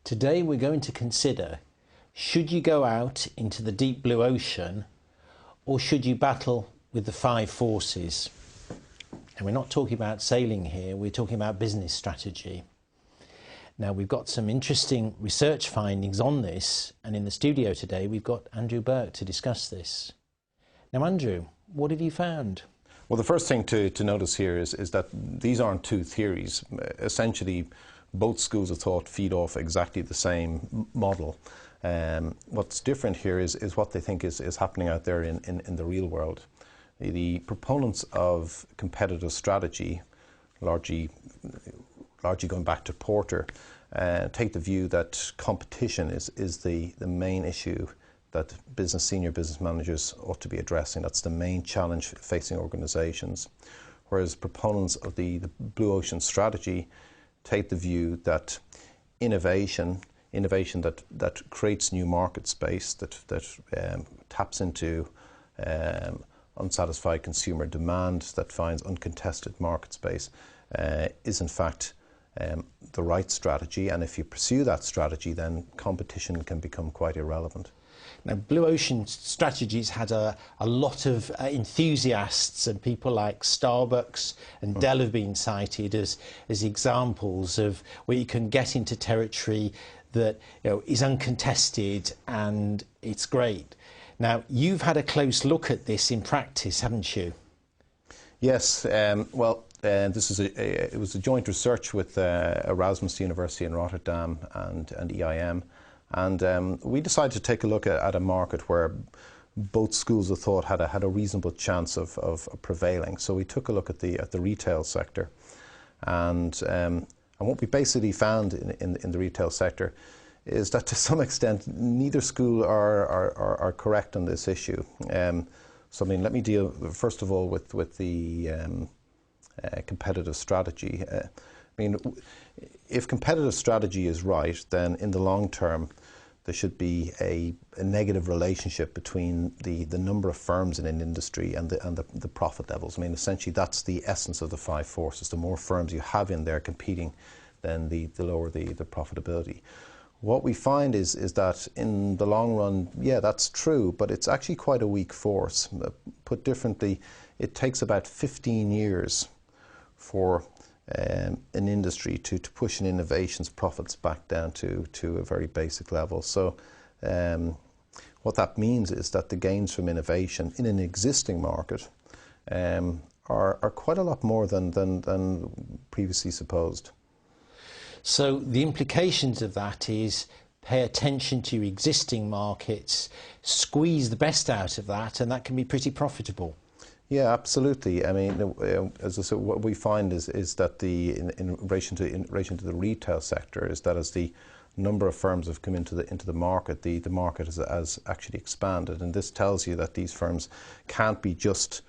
Today we're going to consider, should you go out into the deep blue ocean or should you battle with the five forces? And we're not talking about sailing here, we're talking about business strategy. Now we've got some interesting research findings on this, and in the studio today we've got Andrew Burke to discuss this. Now Andrew, what have you found? Well, the first thing to notice here is that these aren't two theories. Essentially, both schools of thought feed off exactly the same model. What's different here is what they think is happening out there in the real world. The proponents of competitive strategy, largely going back to Porter, take the view that competition is the main issue that senior business managers ought to be addressing. That's the main challenge facing organizations. Whereas proponents of the blue ocean strategy take the view that innovation that creates new market space, that taps into unsatisfied consumer demand, that finds uncontested market space, is in fact the right strategy. And if you pursue that strategy, then competition can become quite irrelevant. Now, Blue Ocean Strategies had a lot of enthusiasts, and people like Starbucks and Dell have been cited as examples of where you can get into territory that is uncontested and it's great. Now, you've had a close look at this in practice, haven't you? Yes. It was a joint research with Erasmus University in Rotterdam and EIM. And we decided to take a look at a market where both schools of thought had a reasonable chance of prevailing. So we took a look at the retail sector, and what we basically found in the retail sector is that to some extent neither school are correct on this issue. So I mean, let me deal first of all with the competitive strategy. I mean, if competitive strategy is right, then in the long term there should be a negative relationship between the number of firms in an industry and the profit levels. I mean, essentially that's the essence of the five forces. The more firms you have in there competing, then the lower the profitability. What we find is that in the long run, yeah, that's true, but it's actually quite a weak force. Put differently, it takes about 15 years for an industry to push an innovation's profits back down to a very basic level. So what that means is that the gains from innovation in an existing market are quite a lot more than previously supposed. So the implications of that is pay attention to your existing markets, squeeze the best out of that, and that can be pretty profitable. Yeah, absolutely. I mean, as I said, what we find is that in relation to the retail sector is that as the number of firms have come into the market, the market has actually expanded, and this tells you that these firms can't be just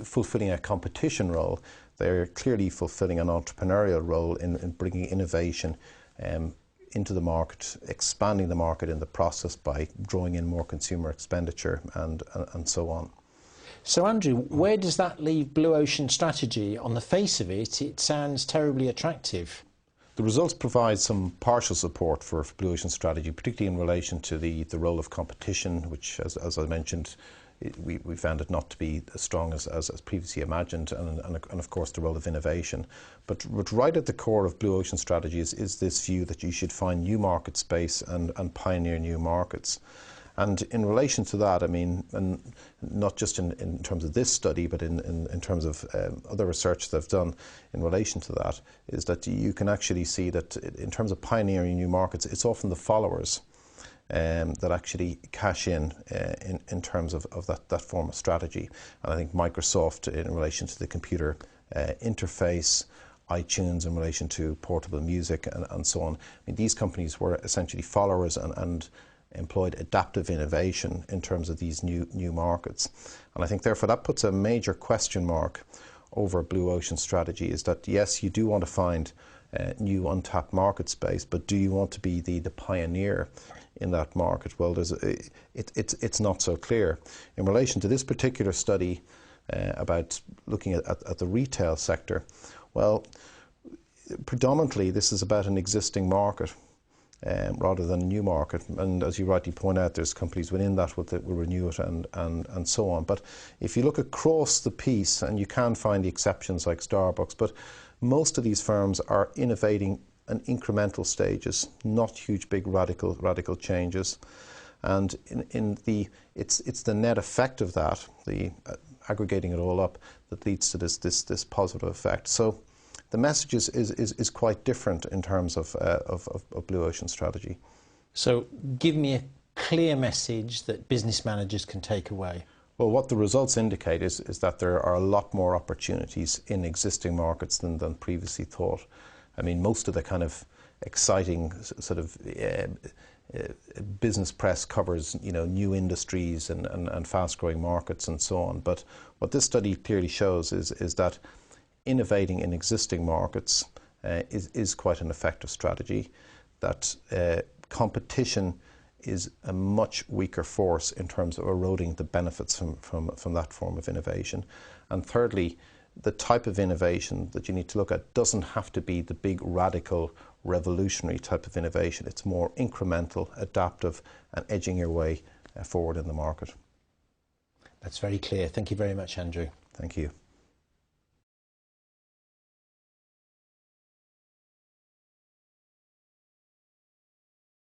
fulfilling a competition role. They're clearly fulfilling an entrepreneurial role in bringing innovation into the market, expanding the market in the process by drawing in more consumer expenditure and so on. So Andrew, where does that leave Blue Ocean Strategy? On the face of it, it sounds terribly attractive. The results provide some partial support for Blue Ocean Strategy, particularly in relation to the role of competition, which, as I mentioned, we found it not to be as strong as previously imagined, and of course the role of innovation. But right at the core of Blue Ocean Strategy is this view that you should find new market space and pioneer new markets. And in relation to that, I mean, and not just in terms of this study, but in terms of other research they've done in relation to that, is that you can actually see that in terms of pioneering new markets, it's often the followers that actually cash in terms of that form of strategy. And I think Microsoft in relation to the computer interface, iTunes in relation to portable music and so on. I mean, these companies were essentially followers and employed adaptive innovation in terms of these new markets. And I think therefore that puts a major question mark over Blue Ocean Strategy, is that yes, you do want to find new untapped market space, but do you want to be the pioneer in that market? Well, it's not so clear. In relation to this particular study about looking at the retail sector, well, predominantly this is about an existing market rather than a new market. And as you rightly point out, there's companies within that will renew it and so on. But if you look across the piece, and you can find the exceptions like Starbucks, but most of these firms are innovating in incremental stages, not huge, big, radical changes. And it's the net effect of that, the aggregating it all up, that leads to this positive effect. So the message is quite different in terms of Blue Ocean strategy. So give me a clear message that business managers can take away. Well, what the results indicate is that there are a lot more opportunities in existing markets than previously thought. I mean, most of the kind of exciting sort of business press covers, new industries and fast-growing markets and so on. But what this study clearly shows is that innovating in existing markets is quite an effective strategy, that competition is a much weaker force in terms of eroding the benefits from that form of innovation. And thirdly, the type of innovation that you need to look at doesn't have to be the big, radical, revolutionary type of innovation. It's more incremental, adaptive, and edging your way forward in the market. That's very clear. Thank you very much, Andrew. Thank you.